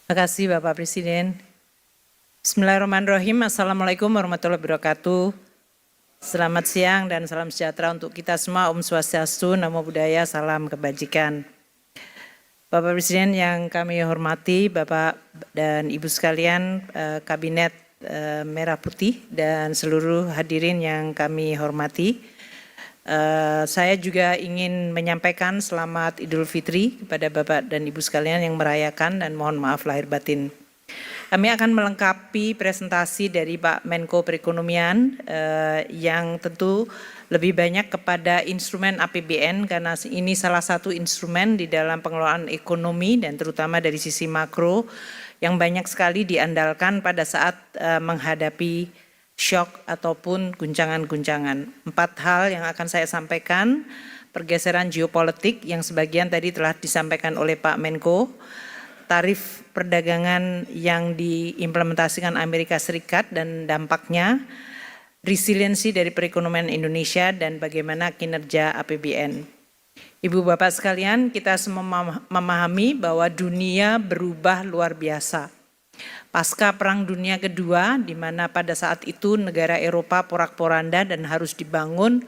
Terima kasih Bapak Presiden. Bismillahirrahmanirrahim. Assalamualaikum warahmatullahi wabarakatuh. Selamat siang dan salam sejahtera untuk kita semua. Om Swastiastu, Namo Buddhaya, salam kebajikan. Bapak Presiden yang kami hormati, Bapak dan Ibu sekalian, Kabinet Merah Putih dan seluruh hadirin yang kami hormati. Saya juga ingin menyampaikan selamat Idul Fitri kepada Bapak dan Ibu sekalian yang merayakan dan mohon maaf lahir batin. Kami akan melengkapi presentasi dari Pak Menko Perekonomian yang tentu lebih banyak kepada instrumen APBN karena ini salah satu instrumen di dalam pengelolaan ekonomi dan terutama dari sisi makro yang banyak sekali diandalkan pada saat menghadapi shock ataupun guncangan-guncangan. 4 hal yang akan saya sampaikan, pergeseran geopolitik yang sebagian tadi telah disampaikan oleh Pak Menko, tarif perdagangan yang diimplementasikan Amerika Serikat dan dampaknya, resiliensi dari perekonomian Indonesia dan bagaimana kinerja APBN. Ibu Bapak sekalian, kita semua memahami bahwa dunia berubah luar biasa. Pasca Perang Dunia Kedua, di mana pada saat itu negara Eropa porak-poranda dan harus dibangun,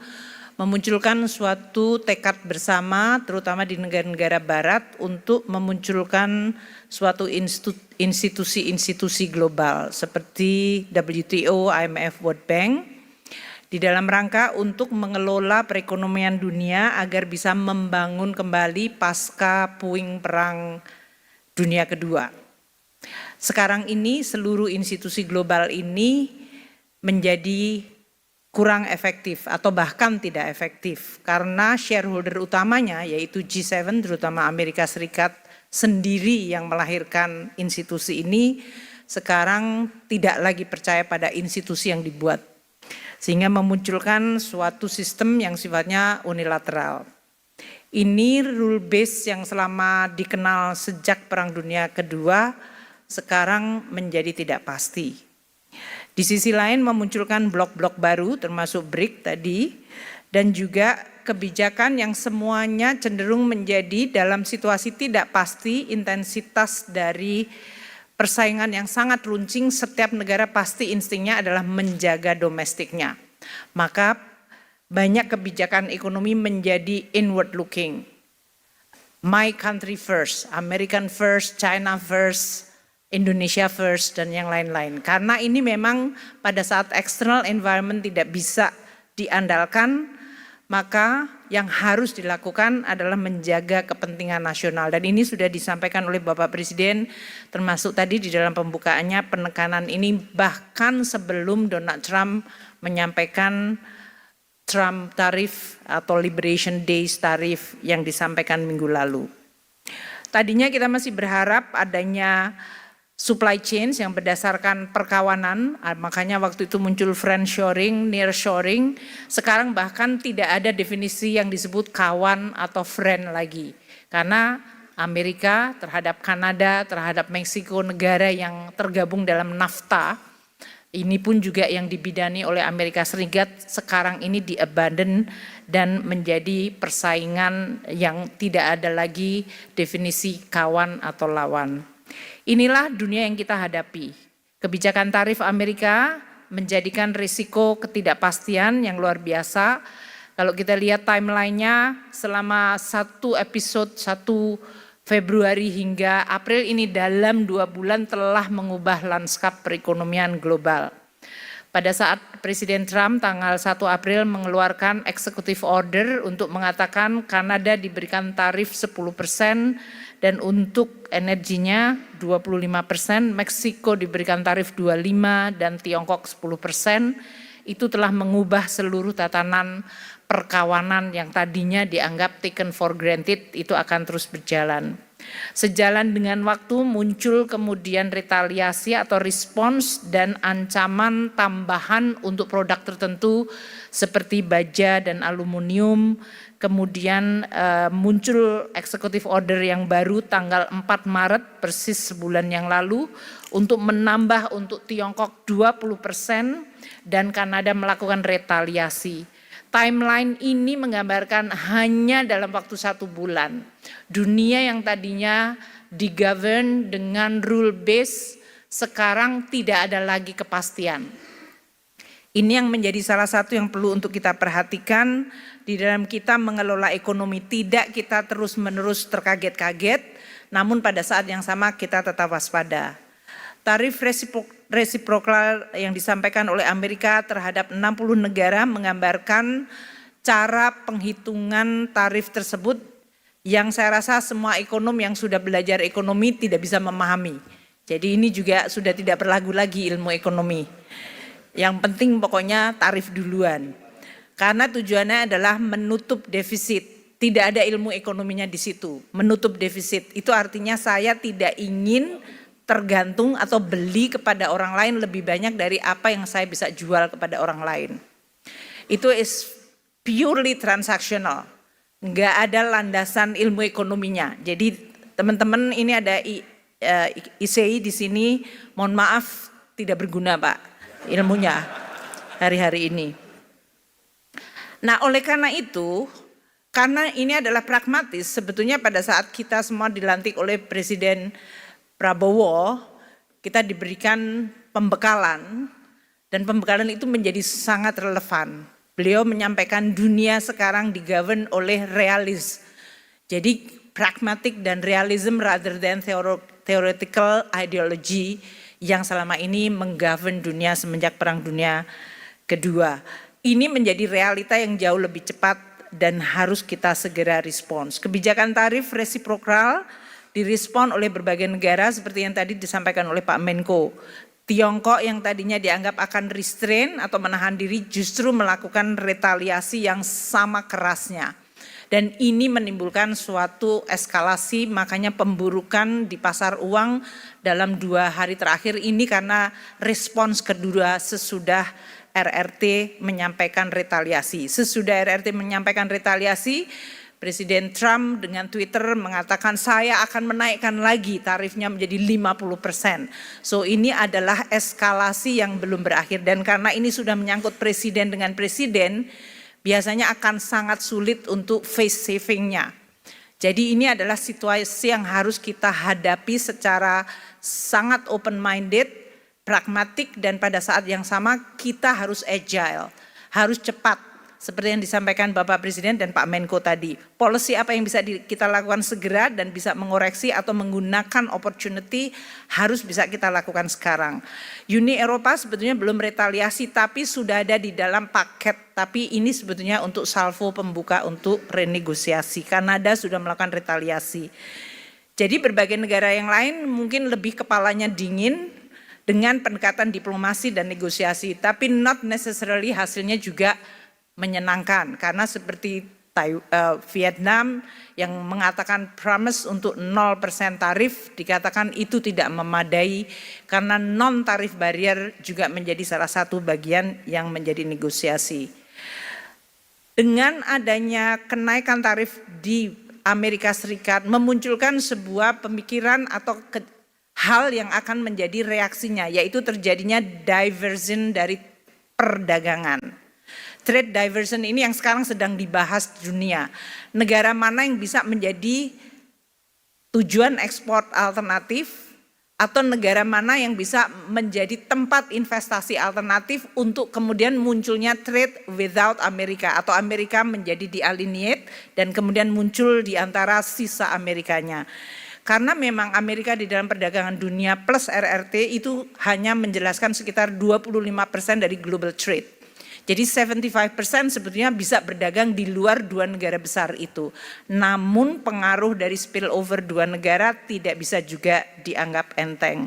memunculkan suatu tekad bersama, terutama di negara-negara Barat, untuk memunculkan suatu institusi-institusi global seperti WTO, IMF, World Bank, di dalam rangka untuk mengelola perekonomian dunia agar bisa membangun kembali pasca puing Perang Dunia Kedua. Sekarang ini seluruh institusi global ini menjadi kurang efektif atau bahkan tidak efektif karena shareholder utamanya yaitu G7 terutama Amerika Serikat sendiri yang melahirkan institusi ini sekarang tidak lagi percaya pada institusi yang dibuat sehingga memunculkan suatu sistem yang sifatnya unilateral. Ini rule base yang selama dikenal sejak Perang Dunia Kedua sekarang menjadi tidak pasti. Di sisi lain memunculkan blok-blok baru termasuk BRIC tadi dan juga kebijakan yang semuanya cenderung menjadi dalam situasi tidak pasti intensitas dari persaingan yang sangat runcing, setiap negara pasti instingnya adalah menjaga domestiknya. Maka banyak kebijakan ekonomi menjadi inward looking. My country first, American first, China first, Indonesia first dan yang lain-lain. Karena ini memang pada saat external environment tidak bisa diandalkan, maka yang harus dilakukan adalah menjaga kepentingan nasional. Dan ini sudah disampaikan oleh Bapak Presiden, termasuk tadi di dalam pembukaannya penekanan ini bahkan sebelum Donald Trump menyampaikan Trump tarif atau Liberation Days tarif yang disampaikan minggu lalu. Tadinya kita masih berharap adanya supply chain yang berdasarkan perkawanan, makanya waktu itu muncul friendshoring, nearshoring, sekarang bahkan tidak ada definisi yang disebut kawan atau friend lagi. Karena Amerika terhadap Kanada, terhadap Meksiko, negara yang tergabung dalam NAFTA, ini pun juga yang dibidani oleh Amerika Serikat, sekarang ini di-abandon dan menjadi persaingan yang tidak ada lagi definisi kawan atau lawan. Inilah dunia yang kita hadapi. Kebijakan tarif Amerika menjadikan risiko ketidakpastian yang luar biasa. Kalau kita lihat timelinenya selama satu episode 1 Februari hingga April ini dalam 2 bulan telah mengubah lanskap perekonomian global. Pada saat Presiden Trump tanggal 1 April mengeluarkan executive order untuk mengatakan Kanada diberikan tarif 10% dan untuk energinya 25%, Meksiko diberikan tarif 25% dan Tiongkok 10%, itu telah mengubah seluruh tatanan perkawanan yang tadinya dianggap taken for granted itu akan terus berjalan. Sejalan dengan waktu muncul kemudian retaliasi atau respons dan ancaman tambahan untuk produk tertentu seperti baja dan aluminium. Kemudian muncul executive order yang baru tanggal 4 Maret persis sebulan yang lalu untuk menambah untuk Tiongkok 20% dan Kanada melakukan retaliasi. Timeline ini menggambarkan hanya dalam waktu 1 bulan. Dunia yang tadinya digovern dengan rule base, sekarang tidak ada lagi kepastian. Ini yang menjadi salah satu yang perlu untuk kita perhatikan di dalam kita mengelola ekonomi. Tidak kita terus-menerus terkaget-kaget, namun pada saat yang sama kita tetap waspada. Tarif resiprokal yang disampaikan oleh Amerika terhadap 60 negara menggambarkan cara penghitungan tarif tersebut yang saya rasa semua ekonom yang sudah belajar ekonomi tidak bisa memahami. Jadi ini juga sudah tidak berlaku lagi ilmu ekonomi. Yang penting pokoknya tarif duluan. Karena tujuannya adalah menutup defisit. Tidak ada ilmu ekonominya di situ. Menutup defisit itu artinya saya tidak ingin tergantung atau beli kepada orang lain lebih banyak dari apa yang saya bisa jual kepada orang lain. Itu is purely transactional. Enggak ada landasan ilmu ekonominya. Jadi teman-teman ini ada ICI di sini, mohon maaf tidak berguna Pak ilmunya hari-hari ini. Nah oleh karena itu, karena ini adalah pragmatis, sebetulnya pada saat kita semua dilantik oleh Presiden Prabowo, kita diberikan pembekalan, dan pembekalan itu menjadi sangat relevan. Beliau menyampaikan dunia sekarang digovern oleh realis. Jadi pragmatic dan realism rather than theoretical ideology yang selama ini menggovern dunia semenjak Perang Dunia Kedua. Ini menjadi realita yang jauh lebih cepat dan harus kita segera respons. Kebijakan tarif resiprokal direspon oleh berbagai negara seperti yang tadi disampaikan oleh Pak Menko. Tiongkok yang tadinya dianggap akan restrain atau menahan diri justru melakukan retaliasi yang sama kerasnya. Dan ini menimbulkan suatu eskalasi, makanya pemburukan di pasar uang dalam 2 hari terakhir ini karena respons kedua sesudah RRT menyampaikan retaliasi. Sesudah RRT menyampaikan retaliasi, Presiden Trump dengan Twitter mengatakan saya akan menaikkan lagi tarifnya menjadi 50%. So ini adalah eskalasi yang belum berakhir dan karena ini sudah menyangkut presiden dengan presiden, biasanya akan sangat sulit untuk face savingnya. Jadi ini adalah situasi yang harus kita hadapi secara sangat open minded, pragmatik dan pada saat yang sama kita harus agile, harus cepat. Seperti yang disampaikan Bapak Presiden dan Pak Menko tadi. Policy apa yang bisa kita lakukan segera dan bisa mengoreksi atau menggunakan opportunity harus bisa kita lakukan sekarang. Uni Eropa sebetulnya belum retaliasi tapi sudah ada di dalam paket. Tapi ini sebetulnya untuk salvo pembuka untuk renegosiasi. Kanada sudah melakukan retaliasi. Jadi berbagai negara yang lain mungkin lebih kepalanya dingin dengan pendekatan diplomasi dan negosiasi. Tapi not necessarily hasilnya juga menyenangkan karena seperti Vietnam yang mengatakan promise untuk 0% tarif dikatakan itu tidak memadai karena non tarif barrier juga menjadi salah satu bagian yang menjadi negosiasi. Dengan adanya kenaikan tarif di Amerika Serikat memunculkan sebuah pemikiran atau hal yang akan menjadi reaksinya yaitu terjadinya diversion dari perdagangan. Trade diversion ini yang sekarang sedang dibahas di dunia. Negara mana yang bisa menjadi tujuan ekspor alternatif atau negara mana yang bisa menjadi tempat investasi alternatif untuk kemudian munculnya trade without Amerika atau Amerika menjadi dialienate dan kemudian muncul di antara sisa Amerikanya. Karena memang Amerika di dalam perdagangan dunia plus RRT itu hanya menjelaskan sekitar 25% dari global trade. Jadi 75% sebetulnya bisa berdagang di luar 2 negara besar itu. Namun pengaruh dari spillover 2 negara tidak bisa juga dianggap enteng.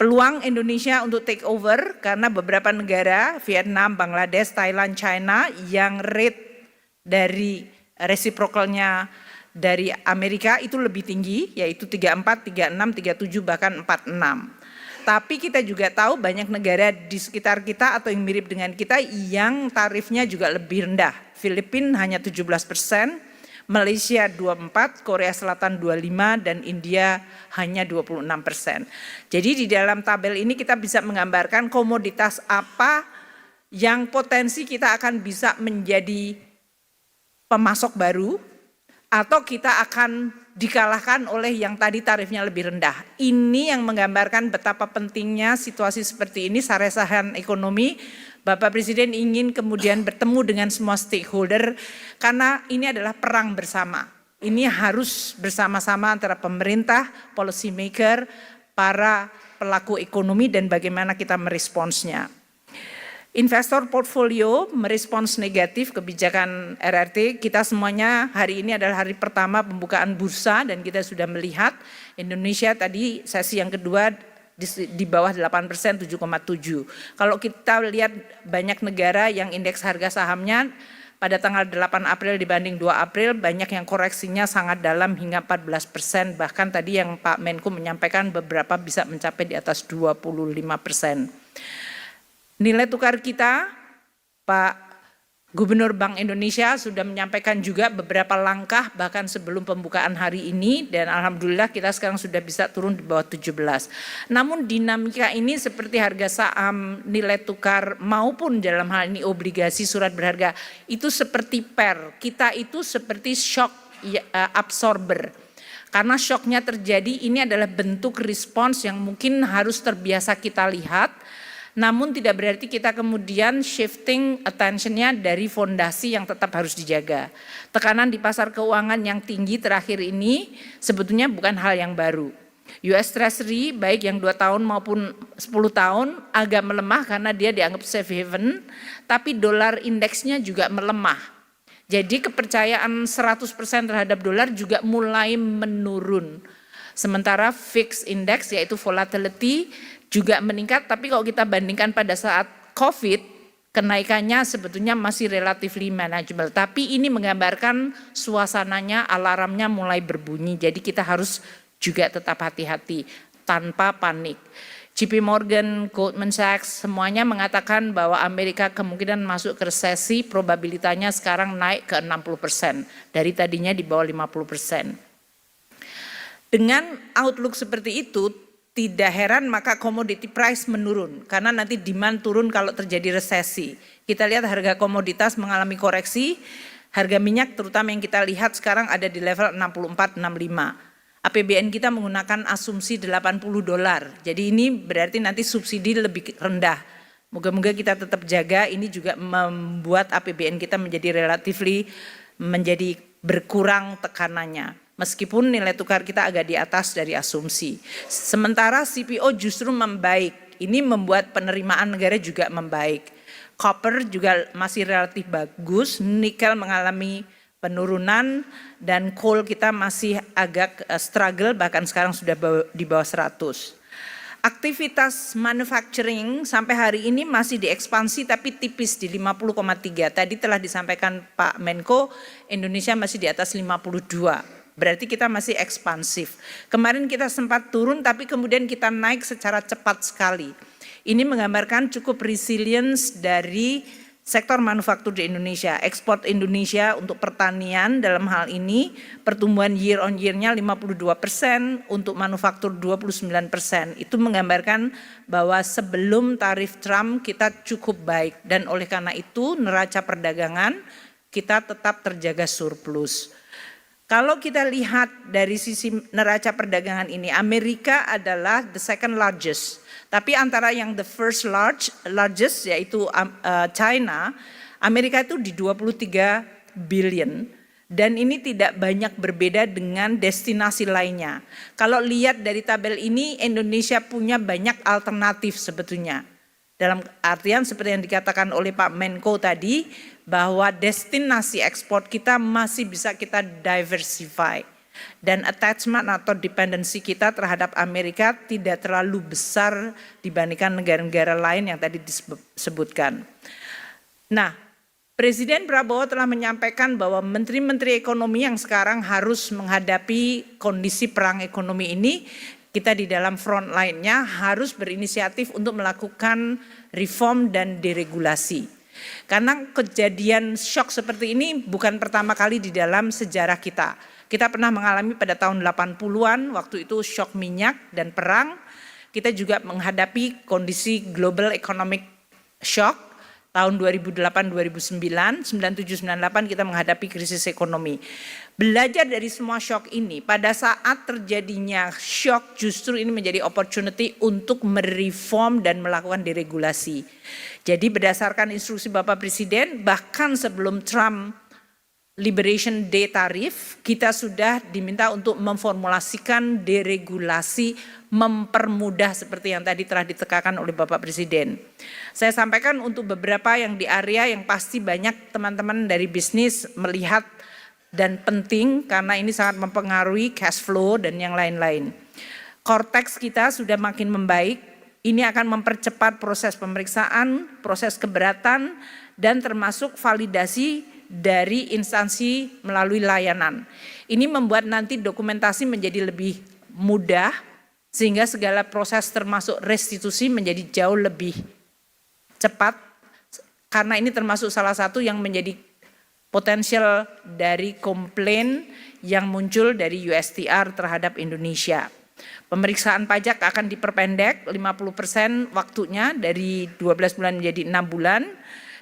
Peluang Indonesia untuk take over karena beberapa negara, Vietnam, Bangladesh, Thailand, China yang rate dari reciprocalnya dari Amerika itu lebih tinggi yaitu 34, 36, 37 bahkan 46. Tapi kita juga tahu banyak negara di sekitar kita atau yang mirip dengan kita yang tarifnya juga lebih rendah. Filipina hanya 17%, Malaysia 24%, Korea Selatan 25%, dan India hanya 26%. Jadi di dalam tabel ini kita bisa menggambarkan komoditas apa yang potensi kita akan bisa menjadi pemasok baru, atau kita akan dikalahkan oleh yang tadi tarifnya lebih rendah. Ini yang menggambarkan betapa pentingnya situasi seperti ini, saresahan ekonomi. Bapak Presiden ingin kemudian bertemu dengan semua stakeholder karena ini adalah perang bersama. Ini harus bersama-sama antara pemerintah, policy maker, para pelaku ekonomi dan bagaimana kita meresponsnya. Investor portfolio merespons negatif kebijakan RRT. Kita semuanya hari ini adalah hari pertama pembukaan bursa dan kita sudah melihat Indonesia tadi sesi yang kedua di bawah 8%, 7,7. Kalau kita lihat banyak negara yang indeks harga sahamnya pada tanggal 8 April dibanding 2 April banyak yang koreksinya sangat dalam hingga 14%. Bahkan tadi yang Pak Menko menyampaikan beberapa bisa mencapai di atas 25%. Nilai tukar kita, Pak Gubernur Bank Indonesia sudah menyampaikan juga beberapa langkah bahkan sebelum pembukaan hari ini dan alhamdulillah kita sekarang sudah bisa turun di bawah 17. Namun dinamika ini seperti harga saham, nilai tukar maupun dalam hal ini obligasi surat berharga itu seperti kita itu seperti shock absorber. Karena shocknya terjadi ini adalah bentuk respons yang mungkin harus terbiasa kita lihat. Namun tidak berarti kita kemudian shifting attention-nya dari fondasi yang tetap harus dijaga. Tekanan di pasar keuangan yang tinggi terakhir ini sebetulnya bukan hal yang baru. US Treasury baik yang 2 tahun maupun 10 tahun agak melemah karena dia dianggap safe haven, tapi dolar indeksnya juga melemah. Jadi kepercayaan 100% terhadap dolar juga mulai menurun. Sementara fixed index yaitu volatility juga meningkat, tapi kalau kita bandingkan pada saat COVID, kenaikannya sebetulnya masih relatively manageable. Tapi ini menggambarkan suasananya, alarmnya mulai berbunyi, jadi kita harus juga tetap hati-hati, tanpa panik. JP Morgan, Goldman Sachs, semuanya mengatakan bahwa Amerika kemungkinan masuk ke resesi, probabilitasnya sekarang naik ke 60%, dari tadinya di bawah 50%. Dengan outlook seperti itu, tidak heran maka commodity price menurun karena nanti demand turun kalau terjadi resesi. Kita lihat harga komoditas mengalami koreksi, harga minyak terutama yang kita lihat sekarang ada di level 64-65. APBN kita menggunakan asumsi $80. Jadi ini berarti nanti subsidi lebih rendah. Moga-moga kita tetap jaga, ini juga membuat APBN kita menjadi relatively menjadi berkurang tekanannya. Meskipun nilai tukar kita agak di atas dari asumsi. Sementara CPO justru membaik. Ini membuat penerimaan negara juga membaik. Copper juga masih relatif bagus. Nikel mengalami penurunan dan coal kita masih agak struggle bahkan sekarang sudah di bawah 100. Aktivitas manufacturing sampai hari ini masih diekspansi tapi tipis di 50,3. Tadi telah disampaikan Pak Menko, Indonesia masih di atas 52. Berarti kita masih ekspansif. Kemarin kita sempat turun tapi kemudian kita naik secara cepat sekali. Ini menggambarkan cukup resilience dari sektor manufaktur di Indonesia. Ekspor Indonesia untuk pertanian dalam hal ini pertumbuhan year on year-nya 52%, untuk manufaktur 29%. Itu menggambarkan bahwa sebelum tarif Trump kita cukup baik dan oleh karena itu neraca perdagangan kita tetap terjaga surplus. Kalau kita lihat dari sisi neraca perdagangan ini, Amerika adalah the second largest. Tapi antara yang the first largest yaitu China, Amerika itu di 23 billion. Dan ini tidak banyak berbeda dengan destinasi lainnya. Kalau lihat dari tabel ini, Indonesia punya banyak alternatif sebetulnya. Dalam artian seperti yang dikatakan oleh Pak Menko tadi, bahwa destinasi ekspor kita masih bisa kita diversify. Dan attachment atau dependensi kita terhadap Amerika tidak terlalu besar dibandingkan negara-negara lain yang tadi disebutkan. Nah, Presiden Prabowo telah menyampaikan bahwa menteri-menteri ekonomi yang sekarang harus menghadapi kondisi perang ekonomi ini, kita di dalam front line-nya harus berinisiatif untuk melakukan reform dan deregulasi. Karena kejadian shock seperti ini bukan pertama kali di dalam sejarah kita. Kita pernah mengalami pada tahun 80-an, waktu itu shock minyak dan perang. Kita juga menghadapi kondisi global economic shock tahun 2008-2009, 97-98 kita menghadapi krisis ekonomi. Belajar dari semua shock ini, pada saat terjadinya shock justru ini menjadi opportunity untuk mereform dan melakukan deregulasi. Jadi berdasarkan instruksi Bapak Presiden, bahkan sebelum Trump Liberation Day tarif, kita sudah diminta untuk memformulasikan deregulasi, mempermudah seperti yang tadi telah ditekankan oleh Bapak Presiden. Saya sampaikan untuk beberapa yang di area yang pasti banyak teman-teman dari bisnis melihat dan penting karena ini sangat mempengaruhi cash flow dan yang lain-lain. Cortex kita sudah makin membaik, ini akan mempercepat proses pemeriksaan, proses keberatan, dan termasuk validasi dari instansi melalui layanan. Ini membuat nanti dokumentasi menjadi lebih mudah sehingga segala proses termasuk restitusi menjadi jauh lebih cepat karena ini termasuk salah satu yang menjadi potensial dari komplain yang muncul dari USTR terhadap Indonesia. Pemeriksaan pajak akan diperpendek 50% waktunya dari 12 bulan menjadi 6 bulan.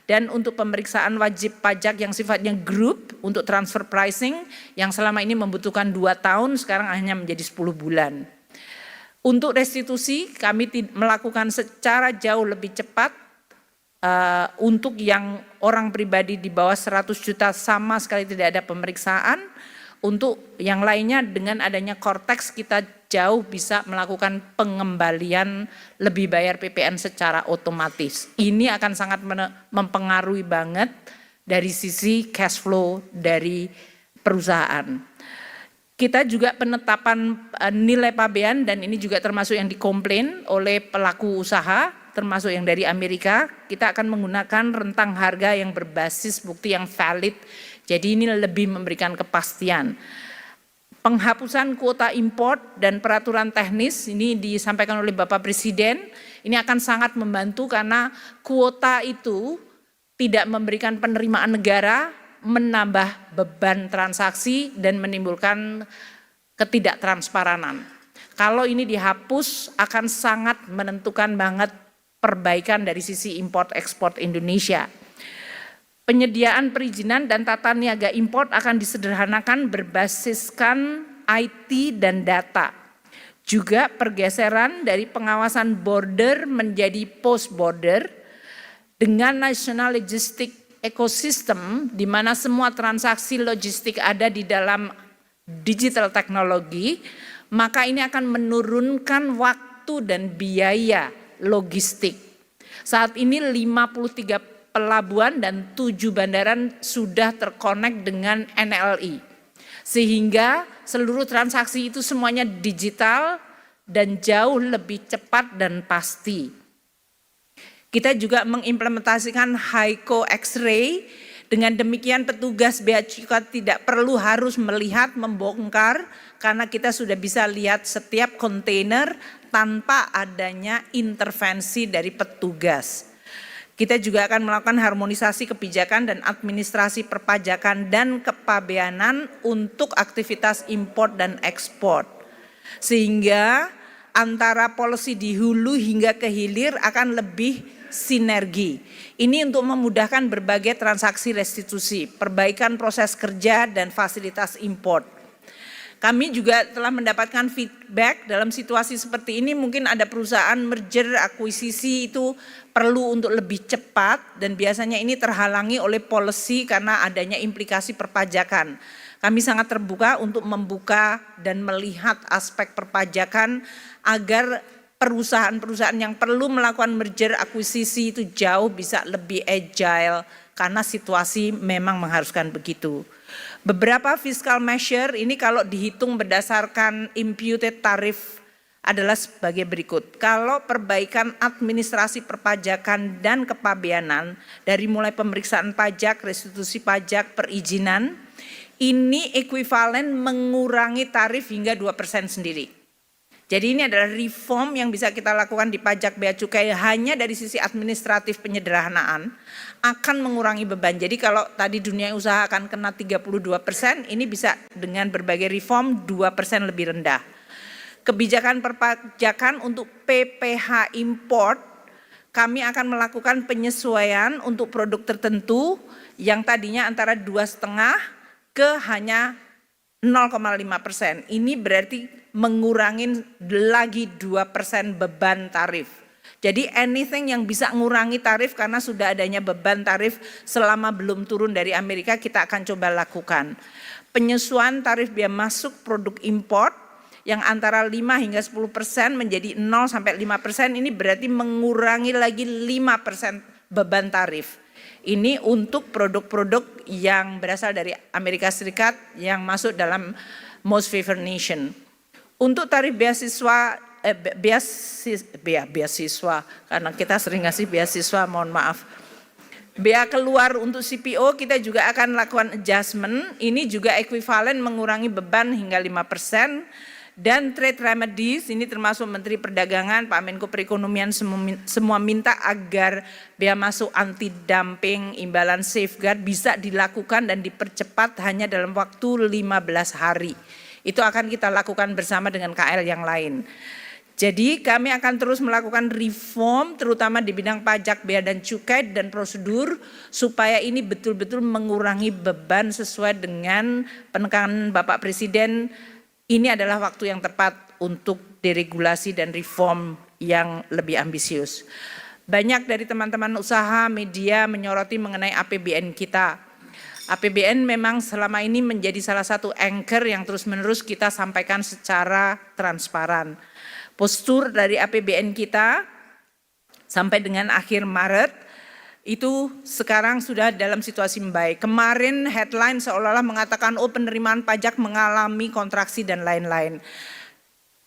Dan untuk pemeriksaan wajib pajak yang sifatnya grup untuk transfer pricing yang selama ini membutuhkan 2 tahun sekarang hanya menjadi 10 bulan. Untuk restitusi kami melakukan secara jauh lebih cepat untuk yang orang pribadi di bawah 100 juta sama sekali tidak ada pemeriksaan. Untuk yang lainnya dengan adanya Cortex kita jauh bisa melakukan pengembalian lebih bayar PPN secara otomatis. Ini akan sangat mempengaruhi banget dari sisi cash flow dari perusahaan. Kita juga penetapan nilai pabean dan ini juga termasuk yang dikomplain oleh pelaku usaha, termasuk yang dari Amerika. Kita akan menggunakan rentang harga yang berbasis bukti yang valid. Jadi ini lebih memberikan kepastian. Penghapusan kuota import dan peraturan teknis ini disampaikan oleh Bapak Presiden. Ini akan sangat membantu karena kuota itu tidak memberikan penerimaan negara, menambah beban transaksi dan menimbulkan ketidaktransparan. Kalau ini dihapus akan sangat menentukan banget perbaikan dari sisi import ekspor Indonesia. Penyediaan perizinan dan tata niaga import akan disederhanakan berbasiskan IT dan data. Juga pergeseran dari pengawasan border menjadi post border dengan national logistic ecosystem di mana semua transaksi logistik ada di dalam digital teknologi, maka ini akan menurunkan waktu dan biaya logistik. Saat ini 53 pelabuhan dan 7 bandaran sudah terkonek dengan NLI. Sehingga seluruh transaksi itu semuanya digital dan jauh lebih cepat dan pasti. Kita juga mengimplementasikan HICO X-ray, dengan demikian petugas bea cukai tidak perlu harus melihat, membongkar, karena kita sudah bisa lihat setiap kontainer tanpa adanya intervensi dari petugas. Kita juga akan melakukan harmonisasi kebijakan dan administrasi perpajakan dan kepabeanan untuk aktivitas impor dan ekspor. Sehingga antara policy di hulu hingga ke hilir akan lebih sinergi. Ini untuk memudahkan berbagai transaksi restitusi, perbaikan proses kerja dan fasilitas impor. Kami juga telah mendapatkan feedback dalam situasi seperti ini mungkin ada perusahaan merger, akuisisi itu perlu untuk lebih cepat dan biasanya ini terhalangi oleh policy karena adanya implikasi perpajakan. Kami sangat terbuka untuk membuka dan melihat aspek perpajakan agar perusahaan-perusahaan yang perlu melakukan merger, akuisisi itu jauh bisa lebih agile karena situasi memang mengharuskan begitu. Beberapa fiscal measure ini kalau dihitung berdasarkan imputed tarif adalah sebagai berikut. Kalau perbaikan administrasi perpajakan dan kepabeanan dari mulai pemeriksaan pajak, restitusi pajak, perizinan, ini ekuivalen mengurangi tarif hingga 2% sendiri. Jadi ini adalah reform yang bisa kita lakukan di pajak bea cukai hanya dari sisi administratif penyederhanaan akan mengurangi beban. Jadi kalau tadi dunia usaha akan kena 32%, ini bisa dengan berbagai reform 2% lebih rendah. Kebijakan perpajakan untuk PPh import kami akan melakukan penyesuaian untuk produk tertentu yang tadinya antara 2,5 ke hanya 0,5%. Ini berarti mengurangi lagi 2% beban tarif. Jadi anything yang bisa mengurangi tarif karena sudah adanya beban tarif selama belum turun dari Amerika, kita akan coba lakukan. Penyesuaian tarif biaya masuk produk import yang antara 5 hingga 10% menjadi 0 sampai 5%, ini berarti mengurangi lagi 5% beban tarif. Ini untuk produk-produk yang berasal dari Amerika Serikat yang masuk dalam Most Favored Nation. Untuk tarif beasiswa, karena kita sering ngasih beasiswa, mohon maaf. Bea keluar untuk CPO kita juga akan lakukan adjustment, ini juga ekuivalen mengurangi beban hingga 5%. Dan trade remedies, ini termasuk Menteri Perdagangan, Pak Menko Perekonomian semua minta agar bea masuk anti dumping, imbalan safeguard bisa dilakukan dan dipercepat hanya dalam waktu 15 hari. Itu akan kita lakukan bersama dengan KL yang lain. Jadi kami akan terus melakukan reform terutama di bidang pajak, bea dan cukai dan prosedur supaya ini betul-betul mengurangi beban sesuai dengan penekanan Bapak Presiden. Ini adalah waktu yang tepat untuk deregulasi dan reform yang lebih ambisius. Banyak dari teman-teman usaha media menyoroti mengenai APBN kita. APBN memang selama ini menjadi salah satu anchor yang terus-menerus kita sampaikan secara transparan. Postur dari APBN kita sampai dengan akhir Maret itu sekarang sudah dalam situasi membaik. Kemarin headline seolah-olah mengatakan penerimaan pajak mengalami kontraksi dan lain-lain.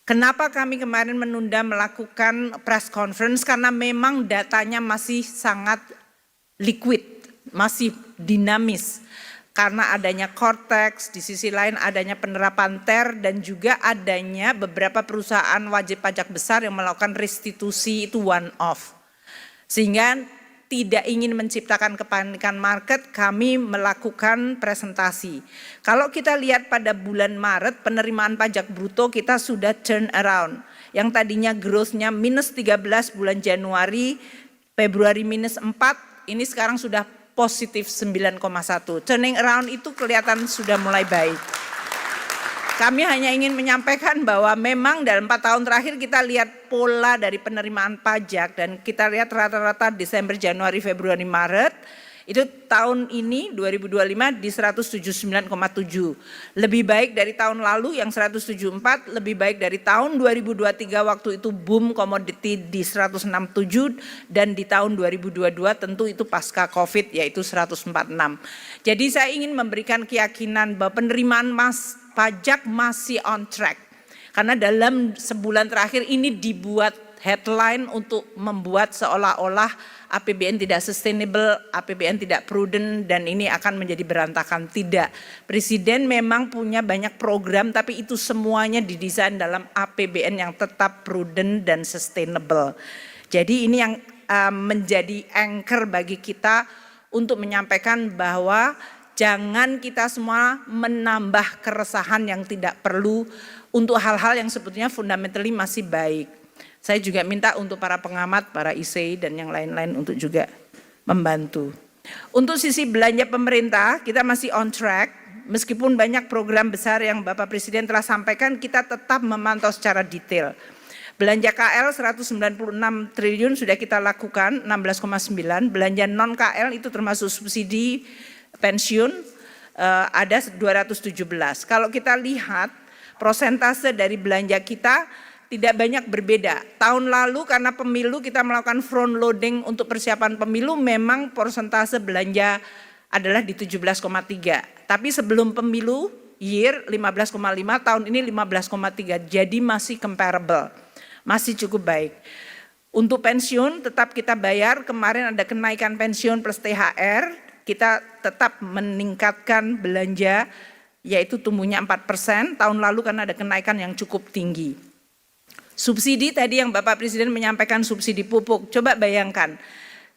Kenapa kami kemarin menunda melakukan press conference? Karena memang datanya masih sangat liquid, masih dinamis. Karena adanya Cortex, di sisi lain adanya penerapan TER dan juga adanya beberapa perusahaan wajib pajak besar yang melakukan restitusi itu one off. Sehingga tidak ingin menciptakan kepanikan market, kami melakukan presentasi. Kalau kita lihat pada bulan Maret, penerimaan pajak bruto kita sudah turn around. Yang tadinya growth-nya minus 13 bulan Januari, Februari minus 4, ini sekarang sudah positif 9,1. Turning around itu kelihatan sudah mulai baik. Kami hanya ingin menyampaikan bahwa memang dalam 4 tahun terakhir kita lihat pola dari penerimaan pajak dan kita lihat rata-rata Desember, Januari, Februari, Maret itu tahun ini 2025 di 179,7. Lebih baik dari tahun lalu yang 174, lebih baik dari tahun 2023 waktu itu boom komoditi di 167 dan di tahun 2022 tentu itu pasca Covid yaitu 146. Jadi saya ingin memberikan keyakinan bahwa penerimaan pajak masih on track. Karena dalam sebulan terakhir ini dibuat headline untuk membuat seolah-olah APBN tidak sustainable, APBN tidak prudent dan ini akan menjadi berantakan. Tidak. Presiden memang punya banyak program tapi itu semuanya didesain dalam APBN yang tetap prudent dan sustainable. Jadi ini yang menjadi anchor bagi kita untuk menyampaikan bahwa jangan kita semua menambah keresahan yang tidak perlu untuk hal-hal yang sebetulnya fundamentally masih baik. Saya juga minta untuk para pengamat, para IC dan yang lain-lain untuk juga membantu. Untuk sisi belanja pemerintah kita masih on track. Meskipun banyak program besar yang Bapak Presiden telah sampaikan, kita tetap memantau secara detail. Belanja KL 196 triliun sudah kita lakukan 16,9. Belanja non KL itu termasuk subsidi pensiun ada 217. Kalau kita lihat prosentase dari belanja kita tidak banyak berbeda. Tahun lalu karena pemilu kita melakukan front loading untuk persiapan pemilu memang persentase belanja adalah di 17,3. Tapi sebelum pemilu year 15,5, tahun ini 15,3. Jadi masih comparable. Masih cukup baik. Untuk pensiun tetap kita bayar, kemarin ada kenaikan pensiun plus THR. Kita tetap meningkatkan belanja yaitu tumbuhnya 4%, tahun lalu karena ada kenaikan yang cukup tinggi. Subsidi tadi yang Bapak Presiden menyampaikan subsidi pupuk, coba bayangkan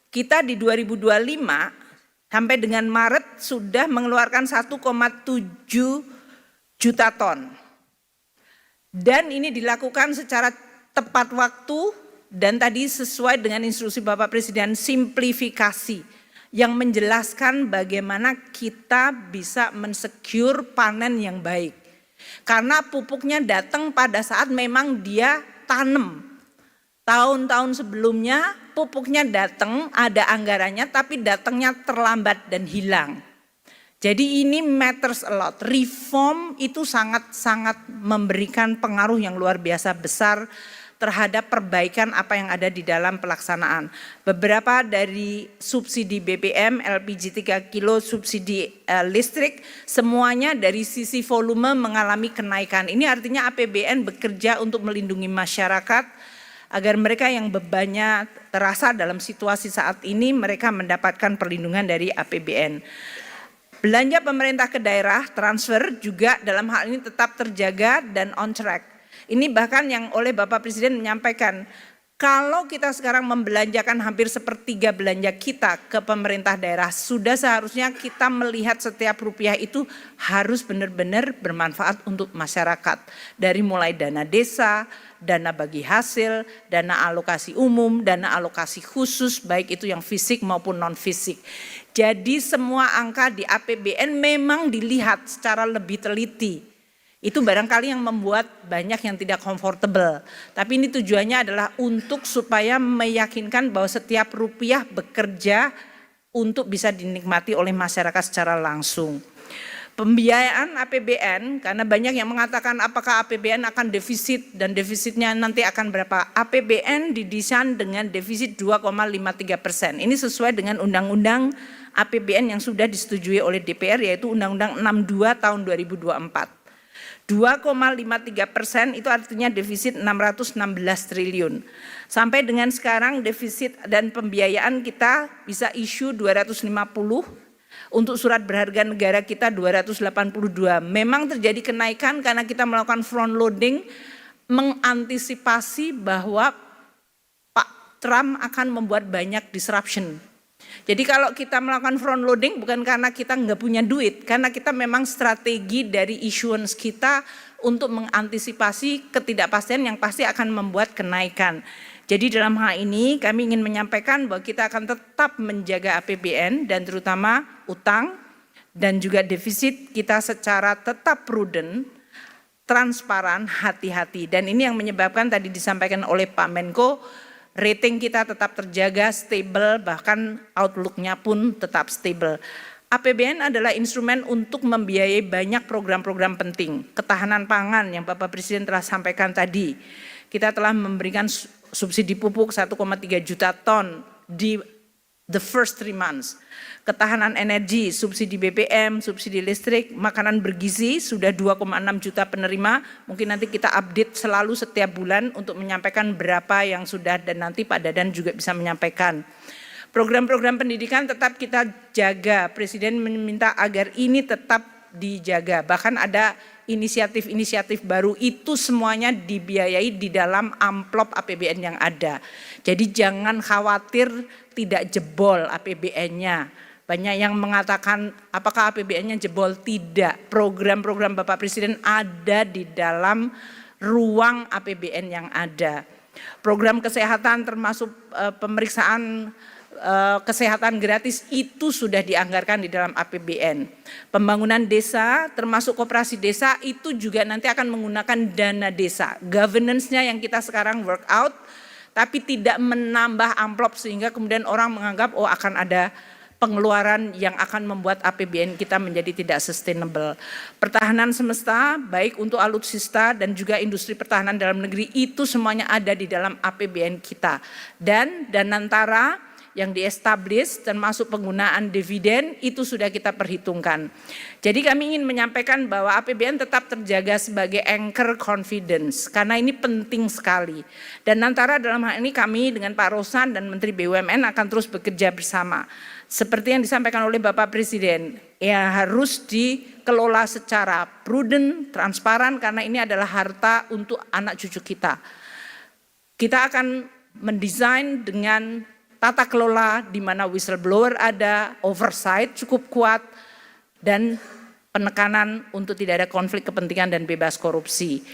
kita di 2025 sampai dengan Maret sudah mengeluarkan 1,7 juta ton. Dan ini dilakukan secara tepat waktu dan tadi sesuai dengan instruksi Bapak Presiden, simplifikasi yang menjelaskan bagaimana kita bisa mensecure panen yang baik. Karena pupuknya datang pada saat memang dia tanam. Tahun-tahun sebelumnya pupuknya datang, ada anggarannya, tapi datangnya terlambat dan hilang. Jadi ini matters a lot. Reform itu sangat-sangat memberikan pengaruh yang luar biasa besar terhadap perbaikan apa yang ada di dalam pelaksanaan. Beberapa dari subsidi BBM, LPG 3 kilo, subsidi listrik, semuanya dari sisi volume mengalami kenaikan. Ini artinya APBN bekerja untuk melindungi masyarakat agar mereka yang bebannya terasa dalam situasi saat ini, mereka mendapatkan perlindungan dari APBN. Belanja pemerintah ke daerah, transfer juga dalam hal ini tetap terjaga dan on track. Ini bahkan yang oleh Bapak Presiden menyampaikan, kalau kita sekarang membelanjakan hampir sepertiga belanja kita ke pemerintah daerah, sudah seharusnya kita melihat setiap rupiah itu harus benar-benar bermanfaat untuk masyarakat. Dari mulai dana desa, dana bagi hasil, dana alokasi umum, dana alokasi khusus, baik itu yang fisik maupun non-fisik. Jadi semua angka di APBN memang dilihat secara lebih teliti. Itu barangkali yang membuat banyak yang tidak comfortable. Tapi ini tujuannya adalah untuk supaya meyakinkan bahwa setiap rupiah bekerja untuk bisa dinikmati oleh masyarakat secara langsung. Pembiayaan APBN, karena banyak yang mengatakan apakah APBN akan defisit dan defisitnya nanti akan berapa. APBN didesain dengan defisit 2,53%. Ini sesuai dengan Undang-Undang APBN yang sudah disetujui oleh DPR, yaitu Undang-Undang 62 tahun 2024. 2,53% itu artinya defisit 616 triliun. Sampai dengan sekarang defisit dan pembiayaan kita bisa issue 250, untuk surat berharga negara kita 282. Memang terjadi kenaikan karena kita melakukan front loading, mengantisipasi bahwa Pak Trump akan membuat banyak disruption. Jadi kalau kita melakukan front loading bukan karena kita nggak punya duit, karena kita memang strategi dari issuance kita untuk mengantisipasi ketidakpastian yang pasti akan membuat kenaikan. Jadi dalam hal ini kami ingin menyampaikan bahwa kita akan tetap menjaga APBN dan terutama utang dan juga defisit kita secara tetap prudent, transparan, hati-hati. Dan ini yang menyebabkan tadi disampaikan oleh Pak Menko, rating kita tetap terjaga, stable, bahkan outlook-nya pun tetap stable. APBN adalah instrumen untuk membiayai banyak program-program penting. Ketahanan pangan yang Bapak Presiden telah sampaikan tadi. Kita telah memberikan subsidi pupuk 1,3 juta ton di the first 3 months. Ketahanan energi, subsidi BBM, subsidi listrik, makanan bergizi sudah 2,6 juta penerima. Mungkin nanti kita update selalu setiap bulan untuk menyampaikan berapa yang sudah dan nanti Pak Dadan juga bisa menyampaikan. Program-program pendidikan tetap kita jaga. Presiden meminta agar ini tetap dijaga. Bahkan ada inisiatif-inisiatif baru, itu semuanya dibiayai di dalam amplop APBN yang ada. Jadi jangan khawatir tidak jebol APBN-nya. Banyak yang mengatakan apakah APBN-nya jebol? Tidak. Program-program Bapak Presiden ada di dalam ruang APBN yang ada. Program kesehatan termasuk pemeriksaan kesehatan gratis itu sudah dianggarkan di dalam APBN. Pembangunan desa termasuk koperasi desa itu juga nanti akan menggunakan dana desa. Governance-nya yang kita sekarang work out, tapi tidak menambah amplop sehingga kemudian orang menganggap oh akan ada pengeluaran yang akan membuat APBN kita menjadi tidak sustainable. Pertahanan semesta baik untuk alutsista dan juga industri pertahanan dalam negeri itu semuanya ada di dalam APBN kita. Dan Danantara yang di-establish termasuk penggunaan dividen itu sudah kita perhitungkan. Jadi kami ingin menyampaikan bahwa APBN tetap terjaga sebagai anchor confidence karena ini penting sekali. Dan antara dalam hal ini kami dengan Pak Rosan dan Menteri BUMN akan terus bekerja bersama. Seperti yang disampaikan oleh Bapak Presiden, ya harus dikelola secara prudent, transparan karena ini adalah harta untuk anak cucu kita. Kita akan mendesain dengan tata kelola di mana whistleblower ada, oversight cukup kuat, dan penekanan untuk tidak ada konflik kepentingan dan bebas korupsi.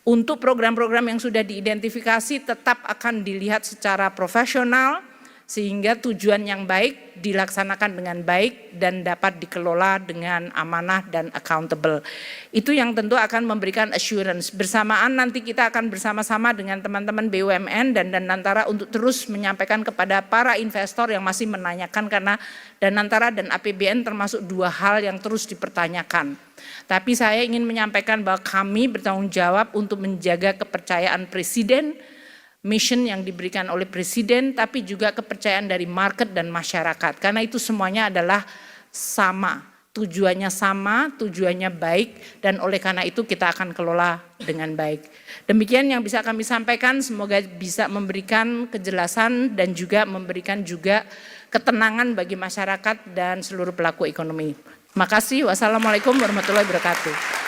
Untuk program-program yang sudah diidentifikasi tetap akan dilihat secara profesional, sehingga tujuan yang baik dilaksanakan dengan baik dan dapat dikelola dengan amanah dan accountable. Itu yang tentu akan memberikan assurance. Bersamaan nanti kita akan bersama-sama dengan teman-teman BUMN dan Danantara untuk terus menyampaikan kepada para investor yang masih menanyakan, karena Danantara dan APBN termasuk dua hal yang terus dipertanyakan. Tapi saya ingin menyampaikan bahwa kami bertanggung jawab untuk menjaga kepercayaan Presiden, mission yang diberikan oleh Presiden, tapi juga kepercayaan dari market dan masyarakat. Karena itu semuanya adalah sama, tujuannya baik, dan oleh karena itu kita akan kelola dengan baik. Demikian yang bisa kami sampaikan, semoga bisa memberikan kejelasan dan juga memberikan juga ketenangan bagi masyarakat dan seluruh pelaku ekonomi. Terima kasih. Wassalamualaikum warahmatullahi wabarakatuh.